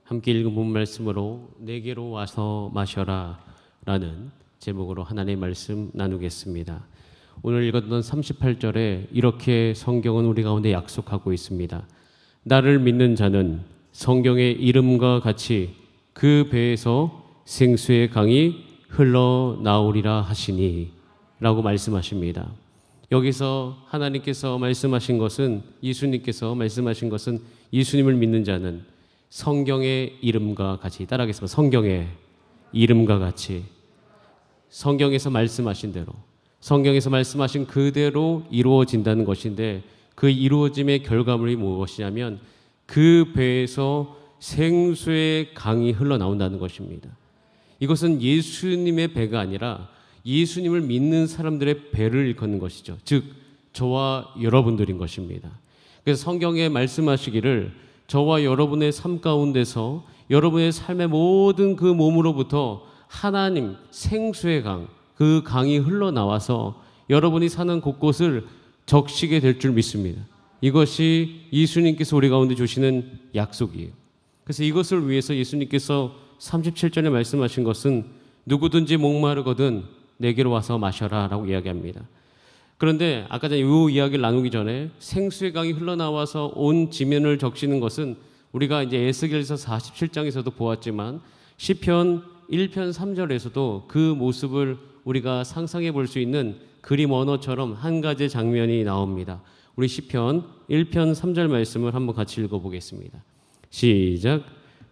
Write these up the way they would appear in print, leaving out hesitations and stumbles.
함께 읽은 본 말씀으로 내게로 와서 마셔라 라는 제목으로 하나님의 말씀 나누겠습니다. 오늘 읽었던 38절에 이렇게 성경은 우리 가운데 약속하고 있습니다. 나를 믿는 자는 성경의 이름과 같이 그 배에서 생수의 강이 흘러나오리라 하시니 라고 말씀하십니다. 여기서 하나님께서 말씀하신 것은, 예수님께서 말씀하신 것은 예수님을 믿는 자는 성경의 이름과 같이, 따라하겠습니다. 성경의 이름과 같이, 성경에서 말씀하신 대로, 성경에서 말씀하신 그대로 이루어진다는 것인데, 그 이루어짐의 결과물이 무엇이냐면 그 배에서 생수의 강이 흘러나온다는 것입니다. 이것은 예수님의 배가 아니라 예수님을 믿는 사람들의 배를 일컫는 것이죠. 즉 저와 여러분들인 것입니다. 그래서 성경에 말씀하시기를 저와 여러분의 삶 가운데서 여러분의 삶의 모든 그 몸으로부터 하나님 생수의 강, 그 강이 흘러나와서 여러분이 사는 곳곳을 적시게 될 줄 믿습니다. 이것이 예수님께서 우리 가운데 주시는 약속이에요. 그래서 이것을 위해서 예수님께서 37절에 말씀하신 것은 누구든지 목마르거든 내게로 와서 마셔라 라고 이야기합니다. 그런데 아까 전에 이 이야기를 나누기 전에 생수의 강이 흘러나와서 온 지면을 적시는 것은 우리가 이제 에스겔서 47장에서도 보았지만 시편 1편 3절에서도 그 모습을 우리가 상상해 볼 수 있는 그림 언어처럼 한 가지 장면이 나옵니다. 우리 시편 1편 3절 말씀을 한번 같이 읽어보겠습니다. 시작.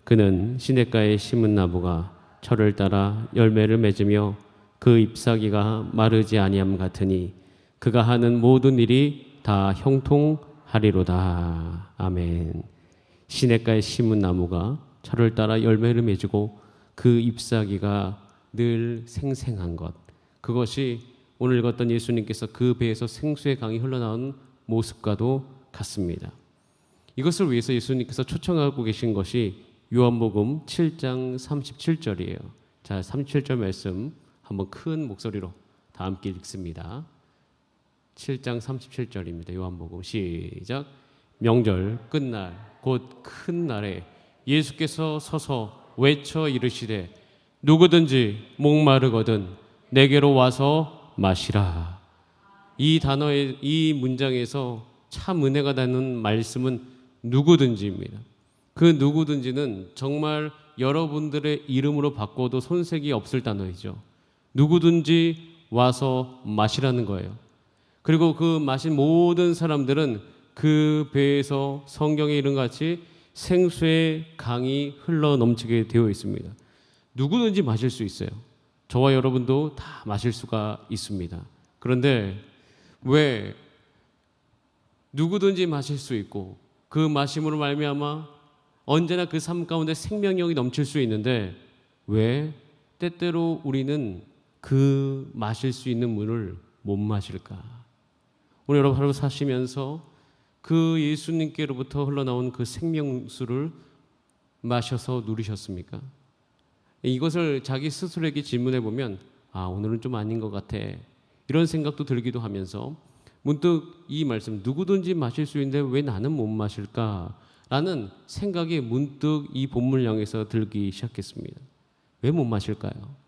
그는 시냇가에 심은 나무가 철을 따라 열매를 맺으며 그 잎사귀가 마르지 아니함 같으니 그가 하는 모든 일이 다 형통하리로다. 아멘. 시냇가에 심은 나무가 철을 따라 열매를 맺고 그 잎사귀가 늘 생생한 것, 그것이 오늘 읽었던 예수님께서 그 배에서 생수의 강이 흘러나온 모습과도 같습니다. 이것을 위해서 예수님께서 초청하고 계신 것이 요한복음 7장 37절이에요. 자, 37절 말씀 한번 큰 목소리로 다 함께 읽습니다. 7장 37절입니다. 요한복음 시작. 명절 끝날 곧 큰 날에 예수께서 서서 외쳐 이르시되 누구든지 목마르거든 내게로 와서 마시라. 이 단어의 이 문장에서 참 은혜가 닿는 말씀은 누구든지입니다. 그 누구든지는 정말 여러분들의 이름으로 바꿔도 손색이 없을 단어이죠. 누구든지 와서 마시라는 거예요. 그리고 그 마신 모든 사람들은 그 배에서 성경의 이름같이 생수의 강이 흘러 넘치게 되어 있습니다. 누구든지 마실 수 있어요. 저와 여러분도 다 마실 수가 있습니다. 그런데 왜 누구든지 마실 수 있고 그 마심으로 말미암아 언제나 그 삶 가운데 생명력이 넘칠 수 있는데 왜 때때로 우리는 그 마실 수 있는 물을 못 마실까? 오늘 여러분 하루 사시면서 그 예수님께로부터 흘러나온 그 생명수를 마셔서 누리셨습니까? 이것을 자기 스스로에게 질문해 보면 오늘은 좀 아닌 것 같아, 이런 생각도 들기도 하면서 문득 이 말씀, 누구든지 마실 수 있는데 왜 나는 못 마실까? 라는 생각이 문득 이 본문을 향해서 들기 시작했습니다. 왜 못 마실까요?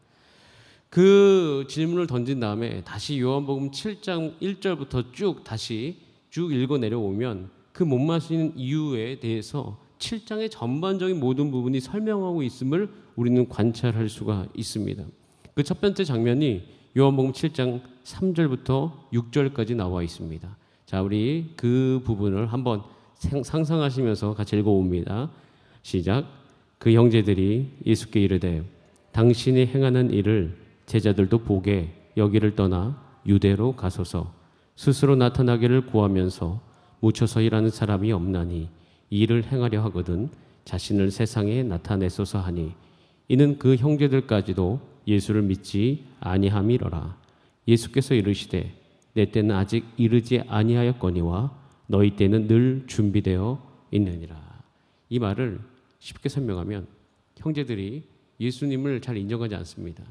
그 질문을 던진 다음에 다시 요한복음 7장 1절부터 다시 쭉 읽어 내려오면 그 못 마시는 이유에 대해서 7장의 전반적인 모든 부분이 설명하고 있음을 우리는 관찰할 수가 있습니다. 그 첫 번째 장면이 요한복음 7장 3절부터 6절까지 나와 있습니다. 자, 우리 그 부분을 한번 상상하시면서 같이 읽어봅니다. 시작. 그 형제들이 예수께 이르되 당신이 행하는 일을 제자들도 보게 여기를 떠나 유대로 가소서. 스스로 나타나기를 구하면서 묻혀서 일하는 사람이 없나니 이 일을 행하려 하거든 자신을 세상에 나타내소서 하니 이는 그 형제들까지도 예수를 믿지 아니함이로라. 예수께서 이르시되 내 때는 아직 이르지 아니하였거니와 너희 때는 늘 준비되어 있느니라. 이 말을 쉽게 설명하면 형제들이 예수님을 잘 인정하지 않습니다.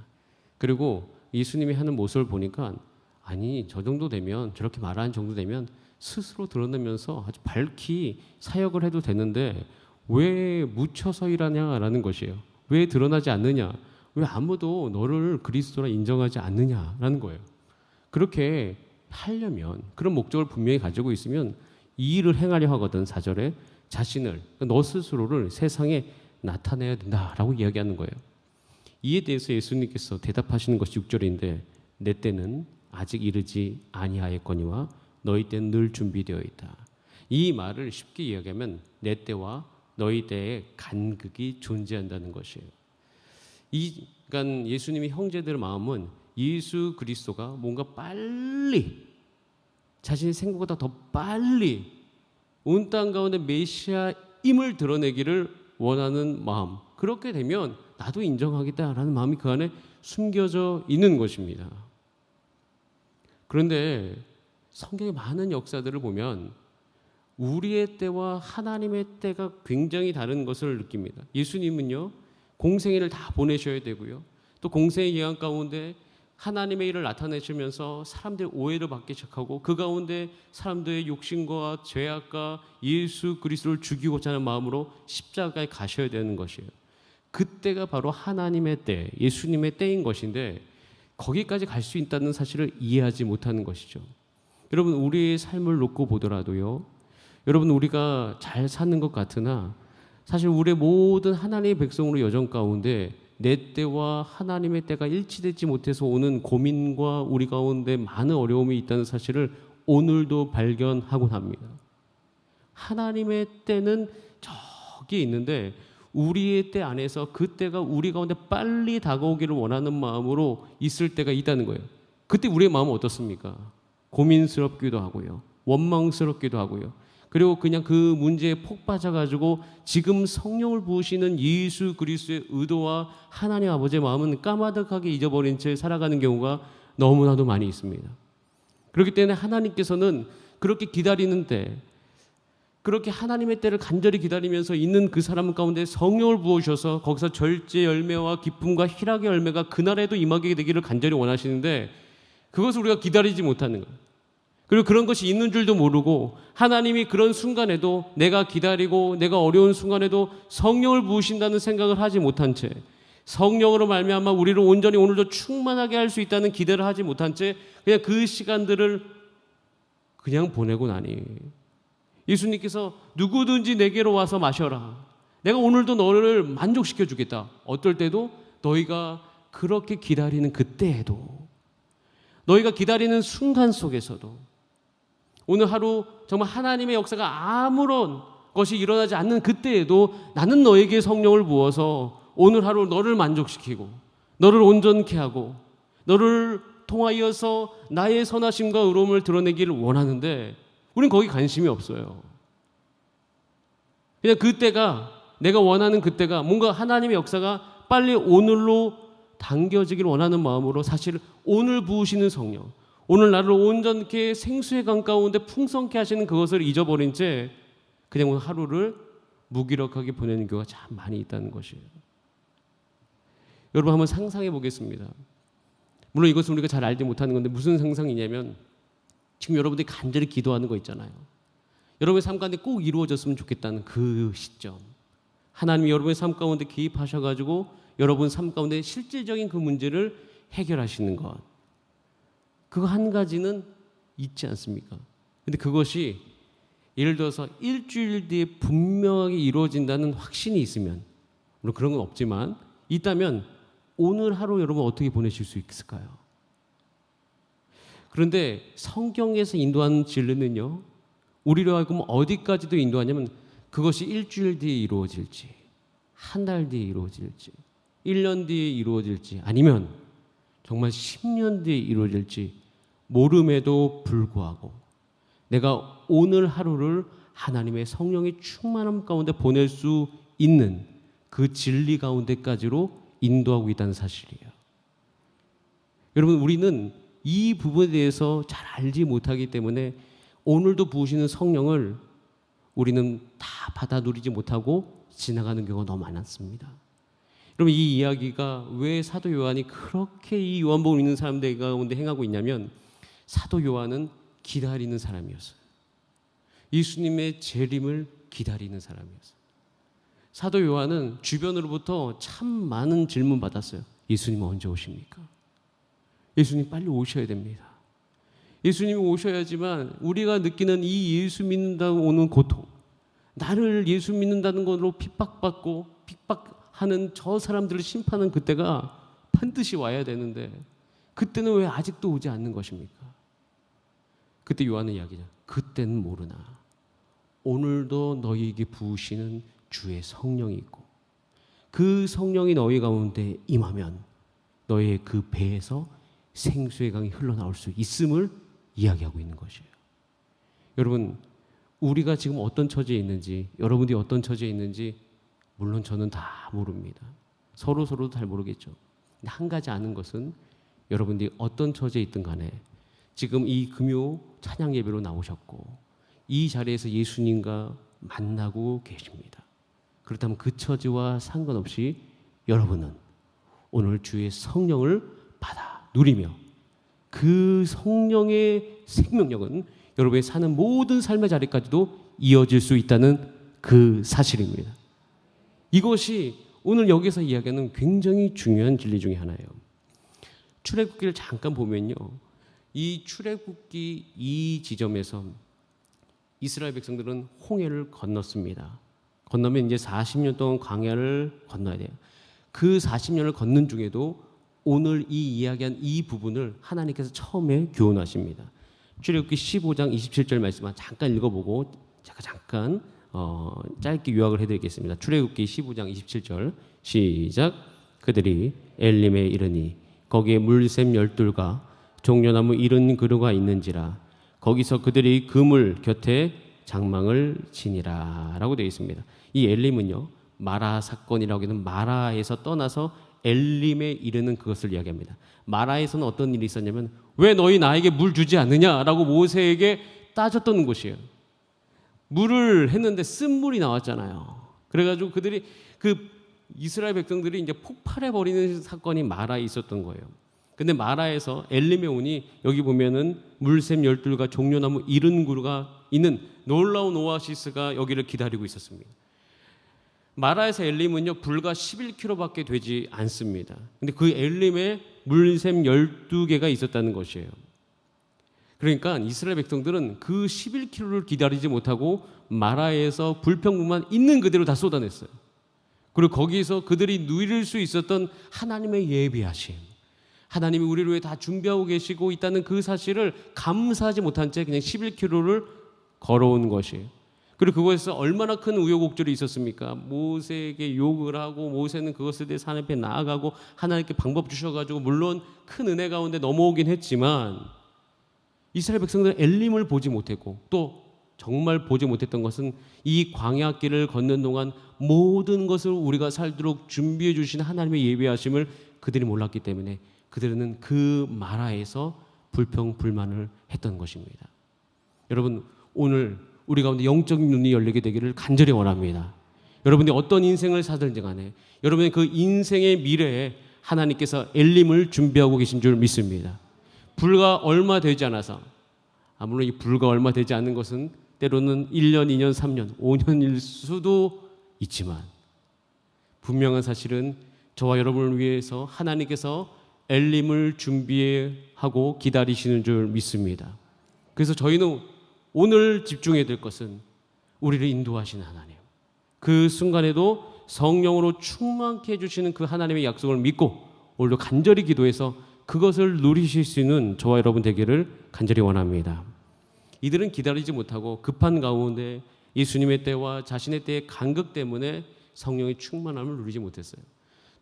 그리고 예수님이 하는 모습을 보니까 아니 저 정도 되면, 저렇게 말하는 정도 되면 스스로 드러내면서 아주 밝히 사역을 해도 되는데 왜 묻혀서 일하냐라는 것이에요. 왜 드러나지 않느냐? 왜 아무도 너를 그리스도라 인정하지 않느냐라는 거예요. 그렇게 하려면, 그런 목적을 분명히 가지고 있으면 이 일을 행하려 하거든. 4절에 자신을, 너 스스로를 세상에 나타내야 된다라고 이야기하는 거예요. 이에 대해서 예수님께서 대답하시는 것이 6절인데 내 때는 아직 이르지 아니하였거니와 너희 때는 늘 준비되어 있다. 이 말을 쉽게 이야기하면 내 때와 너희 때의 간극이 존재한다는 것이에요. 그러니까 예수님의 형제들의 마음은 예수 그리스도가 뭔가 빨리, 자신의 생각보다 더 빨리 온 땅 가운데 메시아임을 드러내기를 원하는 마음, 그렇게 되면 나도 인정하겠다라는 마음이 그 안에 숨겨져 있는 것입니다. 그런데 성경의 많은 역사들을 보면 우리의 때와 하나님의 때가 굉장히 다른 것을 느낍니다. 예수님은요, 공생애를 다 보내셔야 되고요, 또 공생의 기간 가운데 하나님의 일을 나타내시면서 사람들의 오해를 받기 시작하고 그 가운데 사람들의 욕심과 죄악과 예수 그리스도를 죽이고자 하는 마음으로 십자가에 가셔야 되는 것이에요. 그때가 바로 하나님의 때, 예수님의 때인 것인데 거기까지 갈 수 있다는 사실을 이해하지 못하는 것이죠. 여러분, 우리의 삶을 놓고 보더라도요, 여러분, 우리가 잘 사는 것 같으나 사실 우리의 모든 하나님의 백성으로 여정 가운데 내 때와 하나님의 때가 일치되지 못해서 오는 고민과 우리 가운데 많은 어려움이 있다는 사실을 오늘도 발견하곤 합니다. 하나님의 때는 저기 있는데 우리의 때 안에서 그 때가 우리 가운데 빨리 다가오기를 원하는 마음으로 있을 때가 있다는 거예요. 그때 우리의 마음은 어떻습니까? 고민스럽기도 하고요, 원망스럽기도 하고요, 그리고 그냥 그 문제에 폭 빠져가지고 지금 성령을 부으시는 예수 그리스도의 의도와 하나님 아버지의 마음은 까마득하게 잊어버린 채 살아가는 경우가 너무나도 많이 있습니다. 그렇기 때문에 하나님께서는 그렇게 기다리는 때, 그렇게 하나님의 때를 간절히 기다리면서 있는 그 사람 가운데 성령을 부으셔서 거기서 절제 열매와 기쁨과 희락의 열매가 그날에도 임하게 되기를 간절히 원하시는데 그것을 우리가 기다리지 못하는 거예요. 그리고 그런 것이 있는 줄도 모르고 하나님이 그런 순간에도 내가 기다리고 내가 어려운 순간에도 성령을 부으신다는 생각을 하지 못한 채, 성령으로 말미암아 우리를 온전히 오늘도 충만하게 할 수 있다는 기대를 하지 못한 채 그냥 그 시간들을 그냥 보내고 나니 예수님께서 누구든지 내게로 와서 마셔라, 내가 오늘도 너를 만족시켜 주겠다. 어떨 때도 너희가 그렇게 기다리는 그때에도, 너희가 기다리는 순간 속에서도, 오늘 하루 정말 하나님의 역사가 아무런 것이 일어나지 않는 그때에도 나는 너에게 성령을 부어서 오늘 하루 너를 만족시키고 너를 온전케 하고 너를 통하여서 나의 선하심과 의로움을 드러내기를 원하는데 우린 거기 관심이 없어요. 그냥 그때가, 내가 원하는 그때가 뭔가 하나님의 역사가 빨리 오늘로 당겨지길 원하는 마음으로 사실 오늘 부으시는 성령, 오늘 나를 온전케 생수의 강 가운데 풍성케 하시는 그것을 잊어버린 채 그냥 오늘 하루를 무기력하게 보내는 경우가 참 많이 있다는 것이에요. 여러분, 한번 상상해 보겠습니다. 물론 이것은 우리가 잘 알지 못하는 건데 무슨 상상이냐면 지금 여러분들이 간절히 기도하는 거 있잖아요. 여러분의 삶 가운데 꼭 이루어졌으면 좋겠다는 그 시점, 하나님이 여러분의 삶 가운데 개입하셔가지고 여러분 삶 가운데 실질적인 그 문제를 해결하시는 것, 그거 한 가지는 있지 않습니까? 근데 그것이 예를 들어서 일주일 뒤에 분명하게 이루어진다는 확신이 있으면, 물론 그런 건 없지만 있다면 오늘 하루 여러분 어떻게 보내실 수 있을까요? 그런데 성경에서 인도하는 진리는요, 우리로 하여금 어디까지도 인도하냐면 그것이 일주일 뒤에 이루어질지, 한 달 뒤에 이루어질지, 1년 뒤에 이루어질지, 아니면 정말 10년 뒤에 이루어질지 모름에도 불구하고 내가 오늘 하루를 하나님의 성령의 충만함 가운데 보낼 수 있는 그 진리 가운데까지로 인도하고 있다는 사실이에요. 여러분, 우리는 이 부분에 대해서 잘 알지 못하기 때문에 오늘도 부으시는 성령을 우리는 다 받아 누리지 못하고 지나가는 경우가 너무 많았습니다. 여러분, 이 이야기가 왜 사도 요한이 그렇게 이 요한복음 읽는 사람들 가운데 행하고 있냐면 사도 요한은 기다리는 사람이었어요. 예수님의 재림을 기다리는 사람이었어요. 사도 요한은 주변으로부터 참 많은 질문 받았어요. 예수님 언제 오십니까? 예수님 빨리 오셔야 됩니다. 예수님이 오셔야지만 우리가 느끼는 이 예수 믿는다고 오는 고통, 나를 예수 믿는다는 것으로 핍박받고 핍박하는 저 사람들을 심판하는 그때가 반드시 와야 되는데 그때는 왜 아직도 오지 않는 것입니까? 그때 요한은 이야기죠. 그때는 모르나 오늘도 너희에게 부으시는 주의 성령이 있고 그 성령이 너희 가운데 임하면 너희의 그 배에서 생수의 강이 흘러나올 수 있음을 이야기하고 있는 것이에요. 여러분, 우리가 지금 어떤 처지에 있는지, 여러분들이 어떤 처지에 있는지 물론 저는 다 모릅니다. 서로도 잘 모르겠죠. 근데 한 가지 아는 것은 여러분들이 어떤 처지에 있든 간에 지금 이 금요 찬양 예배로 나오셨고 이 자리에서 예수님과 만나고 계십니다. 그렇다면 그 처지와 상관없이 여러분은 오늘 주의 성령을 받아 누리며 그 성령의 생명력은 여러분의 사는 모든 삶의 자리까지도 이어질 수 있다는 그 사실입니다. 이것이 오늘 여기서 이야기하는 굉장히 중요한 진리 중에 하나예요. 출애굽기를 잠깐 보면요, 이 출애굽기 이 지점에서 이스라엘 백성들은 홍해를 건넜습니다. 건너면 이제 40년 동안 광야를 건너야 돼요. 그 40년을 걷는 중에도 오늘 이 이야기한 이 부분을 하나님께서 처음에 교훈하십니다. 출애굽기 15장 27절 말씀만 잠깐 읽어보고 제가 잠깐 짧게 요약을 해드리겠습니다. 출애굽기 15장 27절 시작. 그들이 엘림에 이르니 거기에 물샘 12과 종려나무 70그루가 있는지라 거기서 그들이 그물 곁에 장망을 지니라 라고 되어 있습니다. 이 엘림은요, 마라 사건이라고 하는 마라에서 떠나서 엘림에 이르는 그것을 이야기합니다. 마라에서는 어떤 일이 있었냐면 왜 너희 나에게 물 주지 않느냐라고 모세에게 따졌던 곳이에요. 물을 했는데 쓴물이 나왔잖아요. 그래가지고 그들이 그 이스라엘 백성들이 이제 폭발해 버리는 사건이 마라에 있었던 거예요. 근데 마라에서 엘림에 오니 여기 보면은 물샘 12과 종려나무 70그루가 있는 놀라운 오아시스가 여기를 기다리고 있었습니다. 마라에서 엘림은요 불과 11km밖에 되지 않습니다. 근데 그 엘림에 물샘 12개가 있었다는 것이에요. 그러니까 이스라엘 백성들은 그 11km를 기다리지 못하고 마라에서 불평물만 있는 그대로 다 쏟아냈어요. 그리고 거기서 그들이 누릴 수 있었던 하나님의 예비하심, 하나님이 우리를 위해 다 준비하고 계시고 있다는 그 사실을 감사하지 못한 채 그냥 11km를 걸어온 것이에요. 그리고 그것에서 얼마나 큰 우여곡절이 있었습니까? 모세에게 욕을 하고 모세는 그것에 대해서 하나님 앞에 나아가고 하나님께 방법 주셔가지고 물론 큰 은혜 가운데 넘어오긴 했지만 이스라엘 백성들은 엘림을 보지 못했고 또 정말 보지 못했던 것은 이 광야길을 걷는 동안 모든 것을 우리가 살도록 준비해 주신 하나님의 예비하심을 그들이 몰랐기 때문에 그들은 그 마라에서 불평불만을 했던 것입니다. 여러분, 오늘 우리 가운데 영적인 눈이 열리게 되기를 간절히 원합니다. 여러분이 어떤 인생을 사든지 간에 여러분의 그 인생의 미래에 하나님께서 엘림을 준비하고 계신 줄 믿습니다. 불과 얼마 되지 않아서, 물론 이 불과 얼마 되지 않는 것은 때로는 1년, 2년, 3년, 5년일 수도 있지만 분명한 사실은 저와 여러분을 위해서 하나님께서 엘림을 준비하고 기다리시는 줄 믿습니다. 그래서 저희는 오늘 집중해야 될 것은 우리를 인도하시는 하나님, 그 순간에도 성령으로 충만케 해주시는 그 하나님의 약속을 믿고 오늘도 간절히 기도해서 그것을 누리실 수 있는 저와 여러분 되기를 간절히 원합니다. 이들은 기다리지 못하고 급한 가운데 예수님의 때와 자신의 때의 간극 때문에 성령의 충만함을 누리지 못했어요.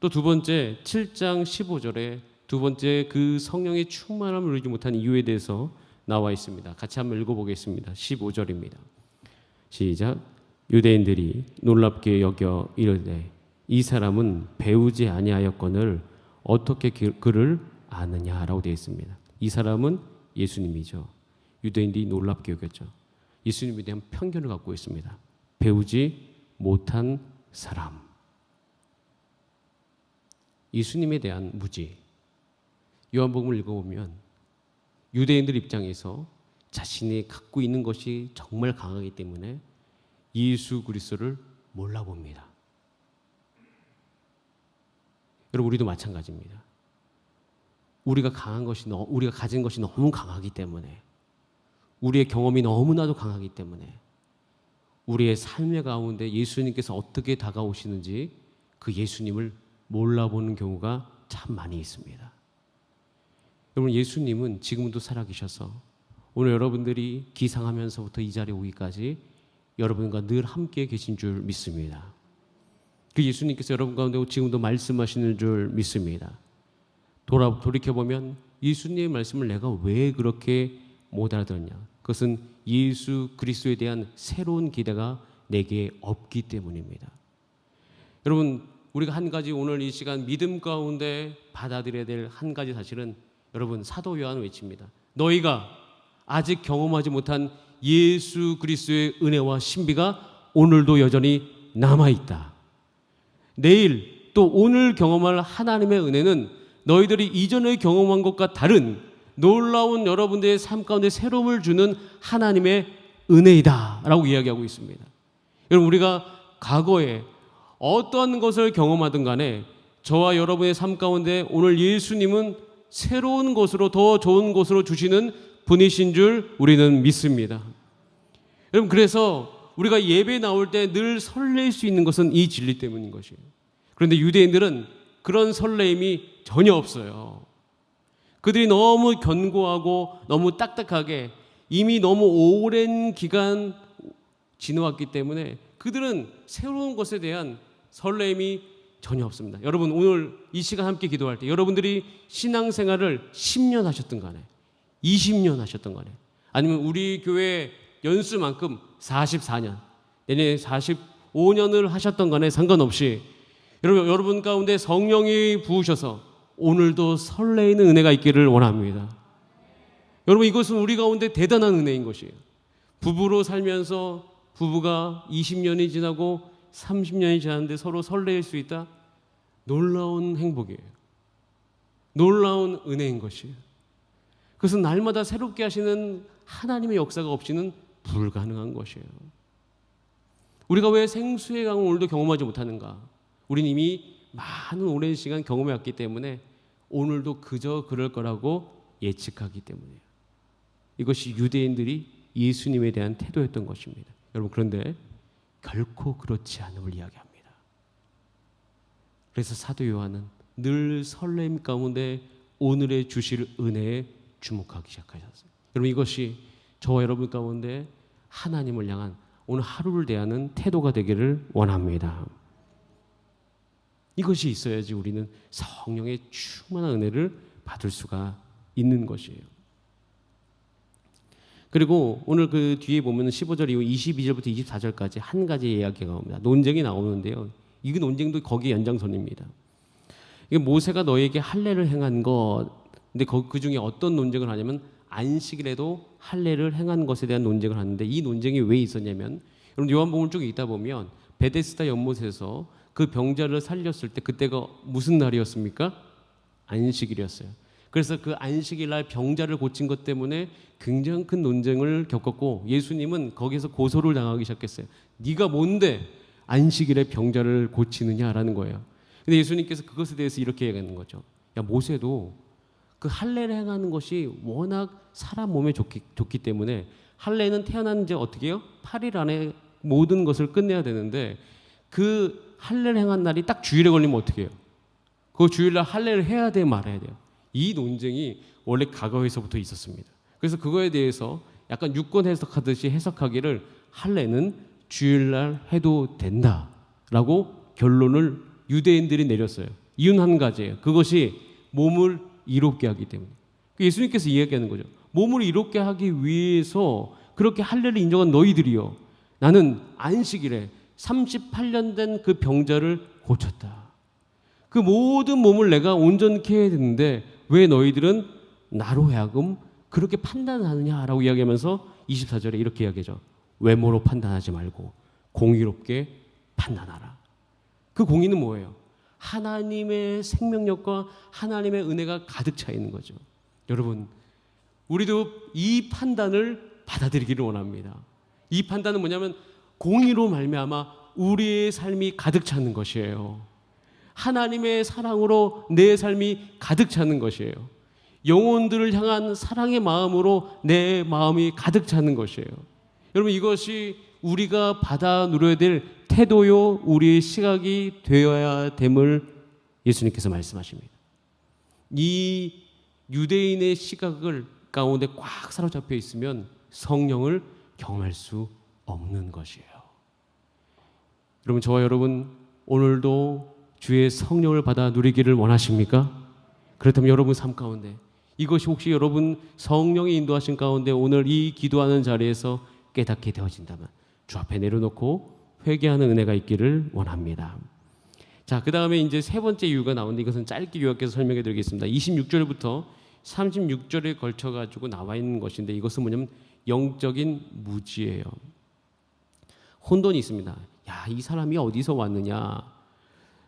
또 두 번째 7장 15절에 두 번째 그 성령의 충만함을 누리지 못한 이유에 대해서 나와 있습니다. 같이 한번 읽어보겠습니다. 15절입니다. 시작. 유대인들이 놀랍게 여겨 이르되 이 사람은 배우지 아니하였거늘 어떻게 그를 아느냐라고 되어 있습니다. 이 사람은 예수님이죠. 유대인들이 놀랍게 여겼죠. 예수님에 대한 편견을 갖고 있습니다. 배우지 못한 사람. 예수님에 대한 무지. 요한복음을 읽어보면 유대인들 입장에서 자신이 갖고 있는 것이 정말 강하기 때문에 예수 그리스도를 몰라봅니다. 여러분, 우리도 마찬가지입니다. 우리가 가진 것이 너무 강하기 때문에, 우리의 경험이 너무나도 강하기 때문에 우리의 삶의 가운데 예수님께서 어떻게 다가오시는지 그 예수님을 몰라보는 경우가 참 많이 있습니다. 여러분, 예수님은 지금도 살아계셔서 오늘 여러분들이 기상하면서부터 이 자리에 오기까지 여러분과 늘 함께 계신 줄 믿습니다. 그 예수님께서 여러분 가운데 지금도 말씀하시는 줄 믿습니다. 돌이켜보면 예수님의 말씀을 내가 왜 그렇게 못 알아들었냐? 그것은 예수 그리스도에 대한 새로운 기대가 내게 없기 때문입니다. 여러분, 우리가 한 가지 오늘 이 시간 믿음 가운데 받아들여야 될 한 가지 사실은, 여러분, 사도 요한은 외칩니다. 너희가 아직 경험하지 못한 예수 그리스도의 은혜와 신비가 오늘도 여전히 남아있다. 내일 또 오늘 경험할 하나님의 은혜는 너희들이 이전에 경험한 것과 다른 놀라운 여러분들의 삶 가운데 새로움을 주는 하나님의 은혜이다 라고 이야기하고 있습니다. 여러분, 우리가 과거에 어떠한 것을 경험하든 간에 저와 여러분의 삶 가운데 오늘 예수님은 새로운 것으로, 더 좋은 것으로 주시는 분이신 줄 우리는 믿습니다. 여러분, 그래서 우리가 예배 나올 때 늘 설렐 수 있는 것은 이 진리 때문인 것이에요. 그런데 유대인들은 그런 설레임이 전혀 없어요. 그들이 너무 견고하고 너무 딱딱하게 이미 너무 오랜 기간 지나왔기 때문에 그들은 새로운 것에 대한 설렘이 전혀 없습니다. 여러분, 오늘 이 시간 함께 기도할 때 여러분들이 신앙생활을 10년 하셨든 간에 20년 하셨든 간에 아니면 우리 교회 연수만큼 44년, 내년에 45년을 하셨던 간에 상관없이 여러분 가운데 성령이 부으셔서 오늘도 설레이는 은혜가 있기를 원합니다. 여러분, 이것은 우리 가운데 대단한 은혜인 것이에요. 부부로 살면서 부부가 20년이 지나고 30년이 지났는데 서로 설레일 수 있다? 놀라운 행복이에요. 놀라운 은혜인 것이에요. 그것은 날마다 새롭게 하시는 하나님의 역사가 없이는 불가능한 것이에요. 우리가 왜 생수의 강을 오늘도 경험하지 못하는가? 우리는 이미 많은 오랜 시간 경험해왔기 때문에 오늘도 그저 그럴 거라고 예측하기 때문이에요. 이것이 유대인들이 예수님에 대한 태도였던 것입니다. 여러분, 그런데 결코 그렇지 않음을 이야기합니다. 그래서 사도 요한은 늘 설렘 가운데 오늘의 주실 은혜에 주목하기 시작하셨어요. 여러분, 이것이 저와 여러분 가운데 하나님을 향한 오늘 하루를 대하는 태도가 되기를 원합니다. 이것이 있어야지 우리는 성령의 충만한 은혜를 받을 수가 있는 것이에요. 그리고 오늘 그 뒤에 보면 15절 이후 22절부터 24절까지 한 가지 이야기가 옵니다. 논쟁이 나오는데요. 이 논쟁도 거기에 연장선입니다. 이게 모세가 너에게 할례를 행한 것, 근데 그 중에 어떤 논쟁을 하냐면 안식일에도 할례를 행한 것에 대한 논쟁을 하는데, 이 논쟁이 왜 있었냐면, 여러분 요한복음 쪽에 있다 보면 베데스다 연못에서 그 병자를 살렸을 때 그때가 무슨 날이었습니까? 안식일이었어요. 그래서 그 안식일 날 병자를 고친 것 때문에 굉장히 큰 논쟁을 겪었고, 예수님은 거기서 고소를 당하기 시작했어요. 네가 뭔데 안식일에 병자를 고치느냐라는 거예요. 근데 예수님께서 그것에 대해서 이렇게 얘기하는 거죠. 야, 모세도 그 할례를 행하는 것이 워낙 사람 몸에 좋기 때문에 할례는 태어난 지 어떻게 해요? 8일 안에 모든 것을 끝내야 되는데, 그 할례를 행한 날이 딱 주일에 걸리면 어떻게 해요? 그 주일날 할례를 해야 돼 말아야 돼요? 이 논쟁이 원래 과거에서부터 있었습니다. 그래서 그거에 대해서 약간 유권 해석하듯이 해석하기를 할례는 주일날 해도 된다라고 결론을 유대인들이 내렸어요. 이유는 한 가지예요. 그것이 몸을 이롭게 하기 때문에. 예수님께서 이야기하는 거죠. 몸을 이롭게 하기 위해서 그렇게 할례를 인정한 너희들이요, 나는 안식일에 38년 된 그 병자를 고쳤다. 그 모든 몸을 내가 온전케 해야 되는데 왜 너희들은 나로 하여금 그렇게 판단하느냐라고 이야기하면서 24절에 이렇게 이야기하죠. 외모로 판단하지 말고 공의롭게 판단하라. 그 공의는 뭐예요? 하나님의 생명력과 하나님의 은혜가 가득 차 있는 거죠. 여러분, 우리도 이 판단을 받아들이기를 원합니다. 이 판단은 뭐냐면 공의로 말미암아 우리의 삶이 가득 차는 것이에요. 하나님의 사랑으로 내 삶이 가득 차는 것이에요. 영혼들을 향한 사랑의 마음으로 내 마음이 가득 차는 것이에요. 여러분, 이것이 우리가 받아 누려야 될 태도요, 우리의 시각이 되어야 됨을 예수님께서 말씀하십니다. 이 유대인의 시각을 가운데 꽉 사로잡혀 있으면 성령을 경험할 수 없는 것이에요. 여러분, 저와 여러분 오늘도 주의 성령을 받아 누리기를 원하십니까? 그렇다면 여러분 삶 가운데 이것이 혹시 여러분 성령의 인도하신 가운데 오늘 이 기도하는 자리에서 깨닫게 되어진다면 주 앞에 내려놓고 회개하는 은혜가 있기를 원합니다. 자, 그 다음에 이제 세 번째 이유가 나오는데 이것은 짧게 요약해서 설명해 드리겠습니다. 26절부터 36절에 걸쳐 가지고 나와 있는 것인데 이것은 뭐냐면 영적인 무지예요. 혼돈이 있습니다. 야, 이 사람이 어디서 왔느냐.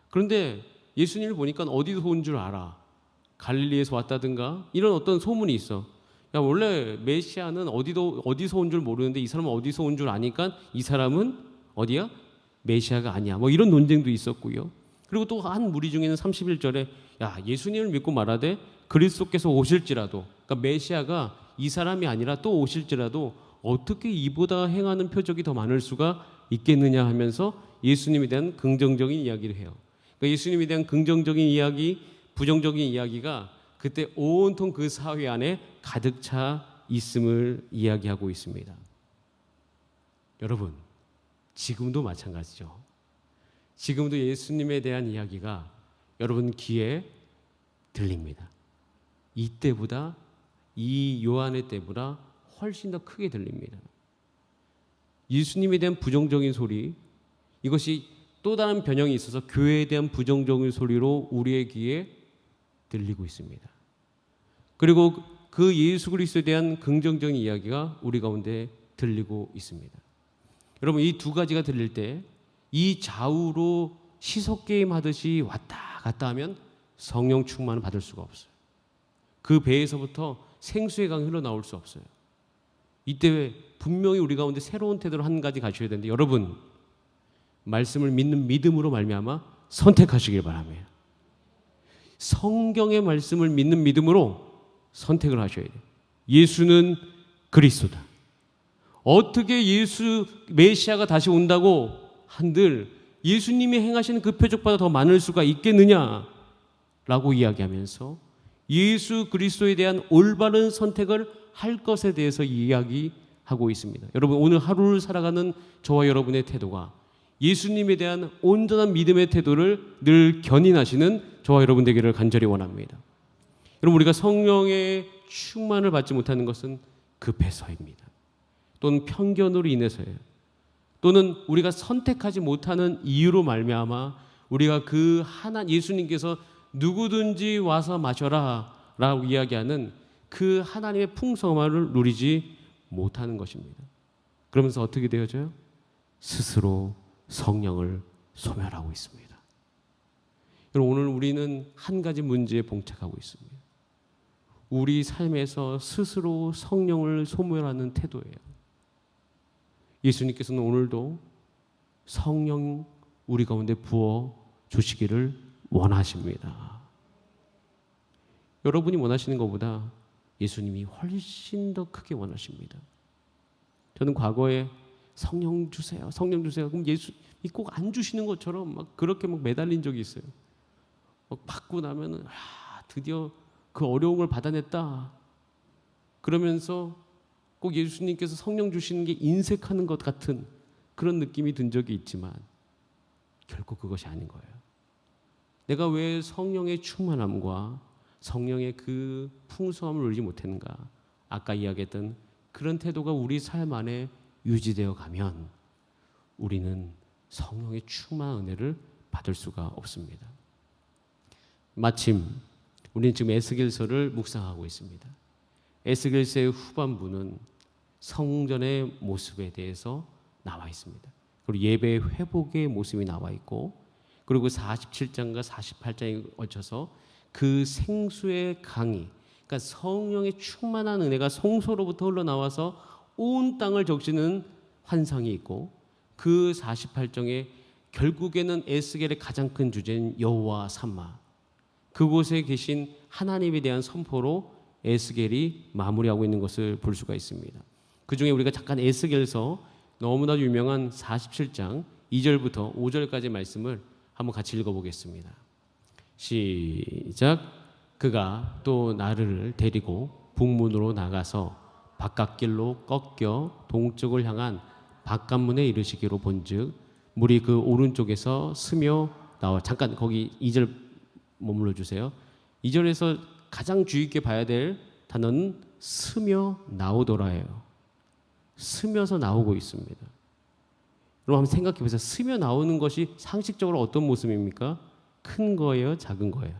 그런데 예수님을 보니까 어디서 온 줄 알아. 갈릴리에서 왔다든가 이런 어떤 소문이 있어. 야, 원래 메시아는 어디서 온 줄 모르는데 이 사람은 어디서 온 줄 아니까 이 사람은 어디야? 메시아가 아니야. 뭐 이런 논쟁도 있었고요. 그리고 또 한 무리 중에는 31절에 야, 예수님을 믿고 말하되 그리스도께서 오실지라도, 그러니까 메시아가 이 사람이 아니라 또 오실지라도 어떻게 이보다 행하는 표적이 더 많을 수가 있겠느냐 하면서 예수님에 대한 긍정적인 이야기를 해요. 그러니까 예수님에 대한 긍정적인 이야기, 부정적인 이야기가 그때 온통 그 사회 안에 가득 차 있음을 이야기하고 있습니다. 여러분, 지금도 마찬가지죠. 지금도 예수님에 대한 이야기가 여러분 귀에 들립니다. 이때보다, 이 요한의 때보다 훨씬 더 크게 들립니다. 예수님에 대한 부정적인 소리, 이것이 또 다른 변형이 있어서 교회에 대한 부정적인 소리로 우리의 귀에 들리고 있습니다. 그리고 그 예수 그리스도에 대한 긍정적인 이야기가 우리 가운데 들리고 있습니다. 여러분, 이 두 가지가 들릴 때 이 좌우로 시속게임 하듯이 왔다 갔다 하면 성령 충만을 받을 수가 없어요. 그 배에서부터 생수의 강이 흘러나올 수 없어요. 이때 분명히 우리 가운데 새로운 태도를 한 가지 가져야 되는데 여러분, 말씀을 믿는 믿음으로 말미암아 선택하시길 바랍니다. 성경의 말씀을 믿는 믿음으로 선택을 하셔야 돼요. 예수는 그리스도다. 어떻게 예수 메시아가 다시 온다고 한들 예수님이 행하시는 그 표적보다 더 많을 수가 있겠느냐라고 이야기하면서 예수 그리스도에 대한 올바른 선택을 할 것에 대해서 이야기하고 있습니다. 여러분, 오늘 하루를 살아가는 저와 여러분의 태도가 예수님에 대한 온전한 믿음의 태도를 늘 견인하시는 저와 여러분 되기를 간절히 원합니다. 여러분, 우리가 성령의 충만을 받지 못하는 것은 급해서입니다. 또는 편견으로 인해서예요. 또는 우리가 선택하지 못하는 이유로 말미암아 우리가 그 예수님께서 누구든지 와서 마셔라 라고 이야기하는 그 하나님의 풍성함을 누리지 못하는 것입니다. 그러면서 어떻게 되어져요? 스스로 성령을 소멸하고 있습니다. 여러분, 오늘 우리는 한 가지 문제에 봉착하고 있습니다. 우리 삶에서 스스로 성령을 소멸하는 태도예요. 예수님께서는 오늘도 성령 우리 가운데 부어 주시기를 원하십니다. 여러분이 원하시는 것보다 예수님이 훨씬 더 크게 원하십니다. 저는 과거에 성령 주세요, 성령 주세요. 그럼 예수님이 꼭 안 주시는 것처럼 막 그렇게 막 매달린 적이 있어요. 막 받고 나면은 드디어 그 어려움을 받아냈다. 그러면서 꼭 예수님께서 성령 주시는 게 인색하는 것 같은 그런 느낌이 든 적이 있지만 결코 그것이 아닌 거예요. 내가 왜 성령의 충만함과 성령의 그 풍성함을 누리지 못했는가? 아까 이야기했던 그런 태도가 우리 삶 안에 유지되어 가면 우리는 성령의 충만한 은혜를 받을 수가 없습니다. 마침 우리는 지금 에스겔서를 묵상하고 있습니다. 에스겔서의 후반부는 성전의 모습에 대해서 나와 있습니다. 그리고 예배 회복의 모습이 나와 있고, 그리고 47장과 48장에 걸쳐서 그 생수의 강이, 그러니까 성령의 충만한 은혜가 성소로부터 흘러나와서 온 땅을 적시는 환상이 있고, 그 48장에 결국에는 에스겔의 가장 큰 주제는 여호와 삼마, 그곳에 계신 하나님에 대한 선포로 에스겔이 마무리하고 있는 것을 볼 수가 있습니다. 그 중에 우리가 잠깐 에스겔서 너무나 유명한 47장 2절부터 5절까지 말씀을 한번 같이 읽어보겠습니다. 시작. 그가 또 나를 데리고 북문으로 나가서 바깥길로 꺾여 동쪽을 향한 바깥문에 이르시기로 본즉 물이 그 오른쪽에서 스며 나와. 잠깐 거기 2절 머물러 주세요. 2절에서 가장 주의 깊게 봐야 될 단어는 스며 나오더라예요. 스며서 나오고 있습니다. 여러분 한번 생각해 보세요. 스며 나오는 것이 상식적으로 어떤 모습입니까? 큰 거예요? 작은 거예요?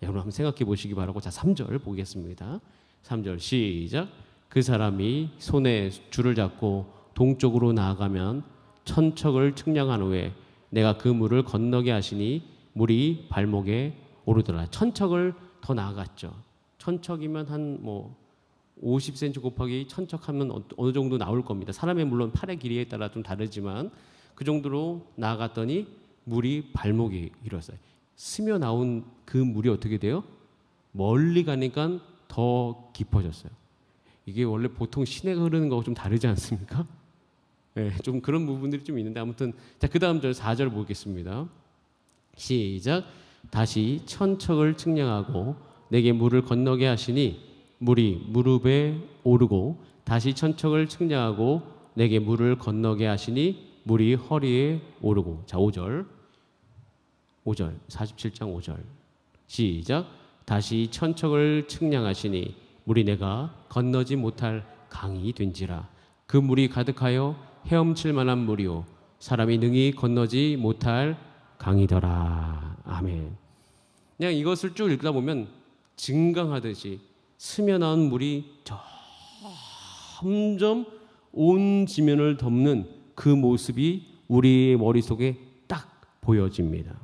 여러분 한번 생각해 보시기 바라고. 자, 3절 보겠습니다. 3절 시작. 그 사람이 손에 줄을 잡고 동쪽으로 나아가면 천척을 측량한 후에 내가 그 물을 건너게 하시니 물이 발목에 오르더라. 천척을 더 나아갔죠. 천척이면 한 50cm 곱하기 천척하면 어느 정도 나올 겁니다. 사람의 물론 팔의 길이에 따라 좀 다르지만 그 정도로 나아갔더니 물이 발목에 이르렀어요. 스며 나온 그 물이 어떻게 돼요? 멀리 가니까 더 깊어졌어요. 이게 원래 보통 시내가 흐르는 거하고 좀 다르지 않습니까? 네, 좀 그런 부분들이 좀 있는데 아무튼 자, 그 다음 절 4절 보겠습니다. 시작. 다시 천척을 측량하고 내게 물을 건너게 하시니 물이 무릎에 오르고 다시 천척을 측량하고 내게 물을 건너게 하시니 물이 허리에 오르고. 자, 5절 47장 5절 시작. 다시 천척을 측량하시니 물이 내가 건너지 못할 강이 된지라. 그 물이 가득하여 헤엄칠 만한 물이요 사람이 능히 건너지 못할 강이더라. 아멘. 그냥 이것을 쭉 읽다 보면 증강하듯이 스며 나온 물이 점점 온 지면을 덮는 그 모습이 우리의 머릿속에 딱 보여집니다.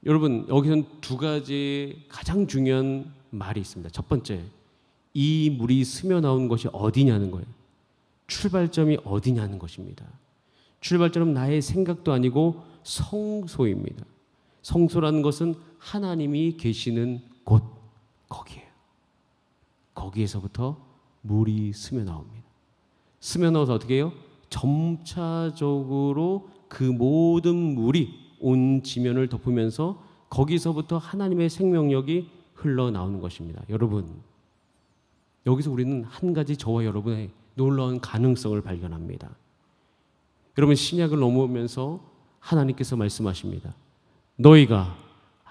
여러분 여기서는 두 가지 가장 중요한 말이 있습니다. 첫 번째, 이 물이 스며 나온 것이 어디냐는 거예요. 출발점이 어디냐는 것입니다. 출발점은 나의 생각도 아니고 성소입니다. 성소라는 것은 하나님이 계시는 곳, 거기에요. 거기에서부터 물이 스며 나옵니다. 스며 나와서 어떻게 해요? 점차적으로 그 모든 물이 온 지면을 덮으면서 거기서부터 하나님의 생명력이 흘러나오는 것입니다. 여러분, 여기서 우리는 한 가지 저와 여러분의 놀라운 가능성을 발견합니다. 여러분, 신약을 넘어오면서 하나님께서 말씀하십니다.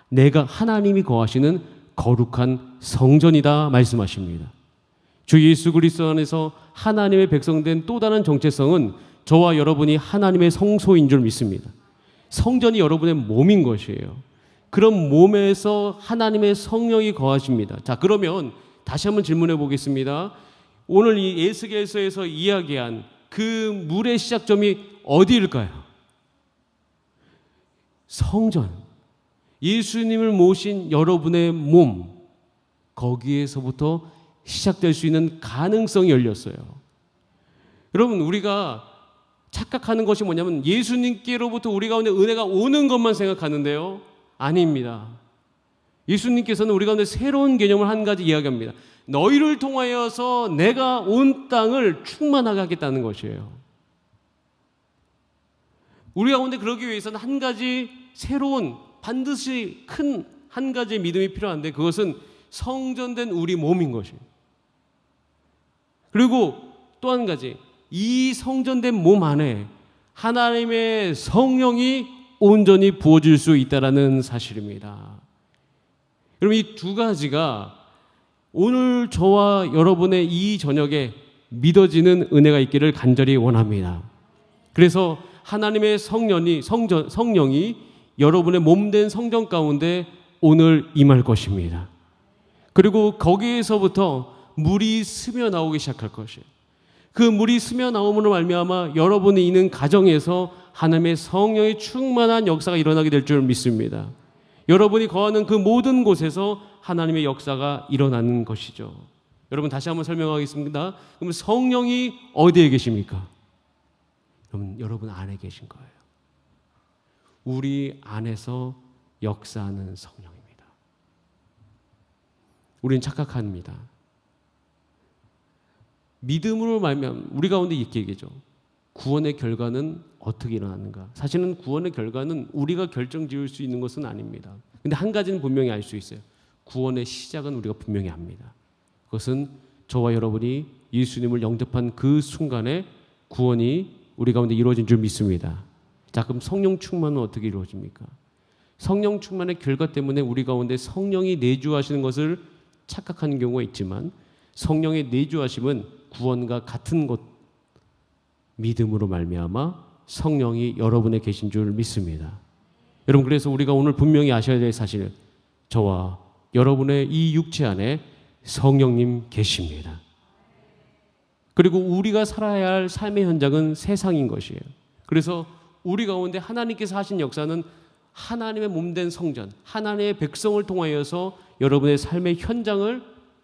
내가 하나님이 거하시는 거룩한 성전이다 말씀하십니다. 주 예수 그리스도 안에서 하나님의 백성된 또 다른 정체성은 저와 여러분이 하나님의 성소인 줄 믿습니다. 성전이 여러분의 몸인 것이에요. 그런 몸에서 하나님의 성령이 거하십니다. 자, 그러면 다시 한번 질문해 보겠습니다. 오늘 이 에스겔서에서 이야기한 그 물의 시작점이 어디일까요? 성전, 예수님을 모신 여러분의 몸, 거기에서부터 시작될 수 있는 가능성이 열렸어요. 여러분, 우리가 착각하는 것이 뭐냐면 예수님께로부터 우리 가운데 은혜가 오는 것만 생각하는데요, 아닙니다. 예수님께서는 우리 가운데 새로운 개념을 한 가지 이야기합니다. 너희를 통하여서 내가 온 땅을 충만하게 하겠다는 것이에요. 우리 가운데 그러기 위해서는 한 가지 새로운, 반드시 큰 한 가지의 믿음이 필요한데 그것은 성전된 우리 몸인 것이에요. 그리고 또 한 가지, 이 성전된 몸 안에 하나님의 성령이 온전히 부어질 수 있다는 사실입니다. 여러분, 이 두 가지가 오늘 저와 여러분의 이 저녁에 믿어지는 은혜가 있기를 간절히 원합니다. 그래서 하나님의 성령이 여러분의 몸된 성전 가운데 오늘 임할 것입니다. 그리고 거기에서부터 물이 스며 나오기 시작할 것이에요. 그 물이 스며 나옴으로 말미암아 여러분이 있는 가정에서 하나님의 성령의 충만한 역사가 일어나게 될 줄 믿습니다. 여러분이 거하는 그 모든 곳에서 하나님의 역사가 일어나는 것이죠. 여러분, 다시 한번 설명하겠습니다. 그럼 성령이 어디에 계십니까? 여러분 안에 계신 거예요. 우리 안에서 역사하는 성령입니다. 우리는 착각합니다. 믿음으로 말미암아 우리 가운데 이렇게 얘기죠. 구원의 결과는 어떻게 일어나는가? 사실은 구원의 결과는 우리가 결정지을 수 있는 것은 아닙니다. 근데 한 가지는 분명히 알 수 있어요. 구원의 시작은 우리가 분명히 압니다. 그것은 저와 여러분이 예수님을 영접한 그 순간에 구원이 우리 가운데 이루어진 줄 믿습니다. 자, 그럼 성령 충만은 어떻게 이루어집니까? 성령 충만의 결과 때문에 우리 가운데 성령이 내주하시는 것을 착각하는 경우가 있지만 성령의 내주하심은 구원과 같은 것, 믿음으로 말미암아 성령이 여러분에 계신 줄 믿습니다. 여러분, 그래서 우리가 오늘 분명히 아셔야 될 사실은 저와 여러분의 이 육체 안에 성령님 계십니다. 그리고 우리가 살아야 할 삶의 현장은 세상인 것이에요. 그래서 우리 가운데 하나님께서 하신 역사는 하나님의 몸된 성전, 하나님의 백성을 통하여서 여러분의 삶의 현장을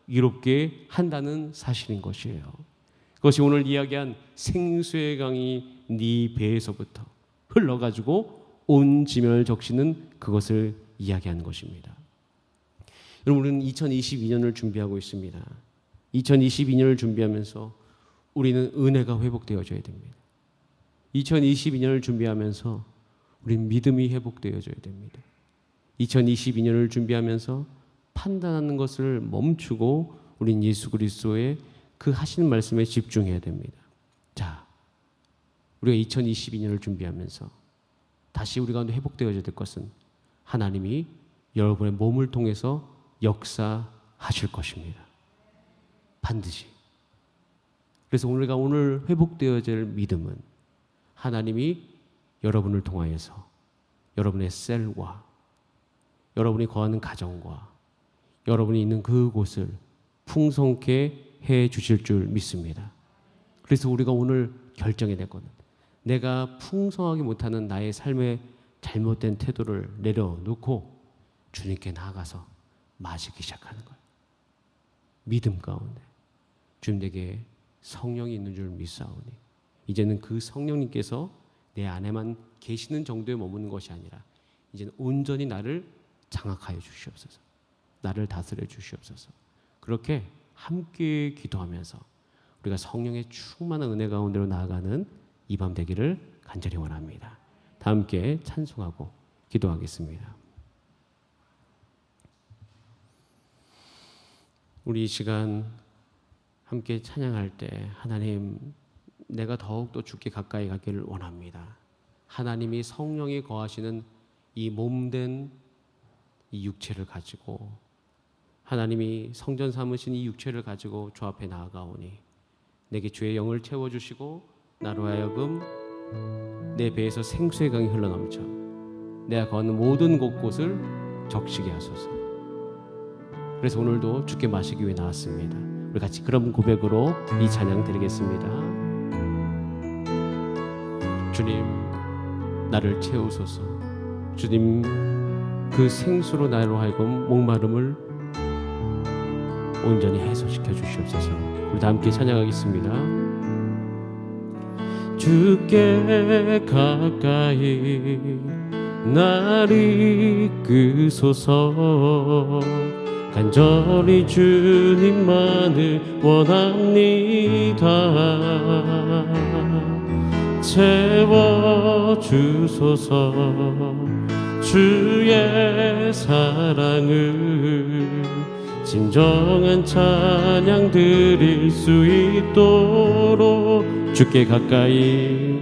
이롭게 한다는 사실인 것이에요. 그것이 오늘 이야기한 생수의 강이 네 배에서부터 흘러가지고 온 지면을 적시는 그것을 이야기하는 것입니다. 여러분, 우리는 2022년을 준비하고 있습니다. 2022년을 준비하면서 우리는 은혜가 회복되어져야 됩니다. 2022년을 준비하면서 우리는 믿음이 회복되어져야 됩니다. 2022년을 준비하면서 판단하는 것을 멈추고 우린 예수 그리스도의 그 하시는 말씀에 집중해야 됩니다. 자, 우리가 2022년을 준비하면서 다시 우리 가운데 회복되어져야 될 것은 하나님이 여러분의 몸을 통해서 역사하실 것입니다. 반드시. 그래서 우리가 오늘 회복되어질 믿음은 하나님이 여러분을 통하여서 여러분의 셀과 여러분이 거하는 가정과 여러분이 있는 그곳을 풍성케 해 주실 줄 믿습니다. 그래서 우리가 오늘 결정해야 될 것은 내가 풍성하게 못하는 나의 삶의 잘못된 태도를 내려놓고 주님께 나아가서 마시기 시작하는 거예요. 믿음 가운데 주님 내게 성령이 있는 줄 믿사오니 이제는 그 성령님께서 내 안에만 계시는 정도에 머무는 것이 아니라 이제는 온전히 나를 장악하여 주시옵소서. 나를 다스려 주시옵소서. 그렇게 함께 기도하면서 우리가 성령의 충만한 은혜 가운데로 나아가는 이 밤 되기를 간절히 원합니다. 다 함께 찬송하고 기도하겠습니다. 우리 이 시간 함께 찬양할 때 하나님, 내가 더욱더 주께 가까이 가기를 원합니다. 하나님이 성령이 거하시는 이 몸된 이 육체를 가지고 하나님이 성전 삼으신 이 육체를 가지고 주 앞에 나아가오니 내게 주의 영을 채워주시고 나로 하여금 내 배에서 생수의 강이 흘러넘쳐 내가 걷는 모든 곳곳을 적시게 하소서. 그래서 오늘도 주께 마시기 위해 나왔습니다. 우리 같이 그런 고백으로 이 찬양 드리겠습니다. 주님, 나를 채우소서. 주님, 그 생수로 나로 하여금 목마름을 온전히 해소시켜 주시옵소서. 우리 다 함께 찬양하겠습니다. 주께 가까이 날 이끄소서. 간절히 주님만을 원합니다. 채워주소서. 주의 사랑을 진정한 찬양 드릴 수 있도록 주께 가까이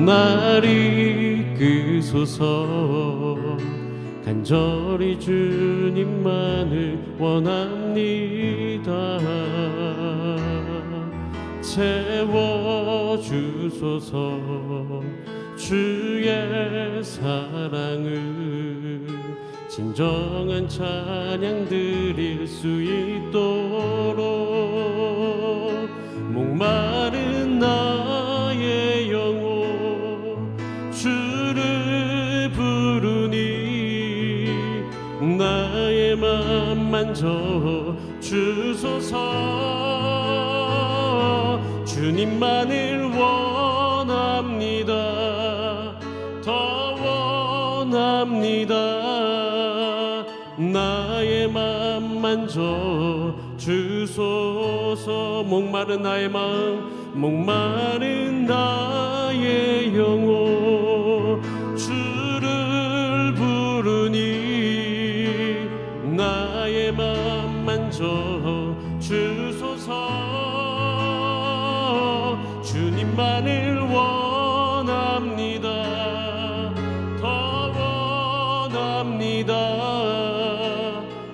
날 이끄소서. 간절히 주님만을 원합니다. 채워주소서. 주의 사랑을 진정한 찬양 드릴 수 있도록 목마른 나의 영혼 주를 부르니 나의 맘 만져 주소서. 주님만을 만져 주소서. 목마른 나의 마음, 목마른 나의 영혼, 주를 부르니 나의 마음 만져 주소서. 주님만을 원합니다. 더 원합니다.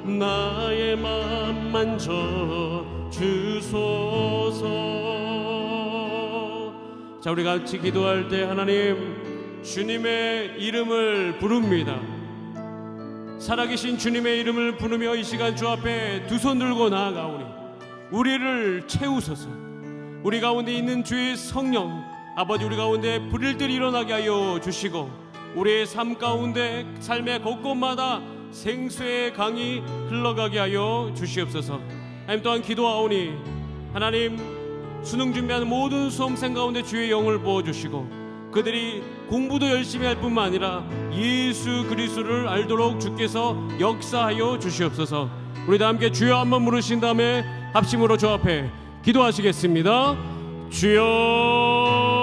나의 마음 만져 주소서. 자, 우리 같이 기도할 때 하나님 주님의 이름을 부릅니다. 살아계신 주님의 이름을 부르며 이 시간 주 앞에 두 손 들고 나아가오니 우리를 채우소서. 우리 가운데 있는 주의 성령 아버지, 우리 가운데 불일들이 일어나게 하여 주시고 우리의 삶 가운데 삶의 곳곳마다 생수의 강이 흘러가게 하여 주시옵소서. 하나님 또한 기도하오니 하나님 수능 준비하는 모든 수험생 가운데 주의 영을 부어주시고 그들이 공부도 열심히 할 뿐만 아니라 예수 그리스도를 알도록 주께서 역사하여 주시옵소서. 우리 다 함께 주여 한번 부르신 다음에 합심으로 주 앞에 기도하시겠습니다. 주여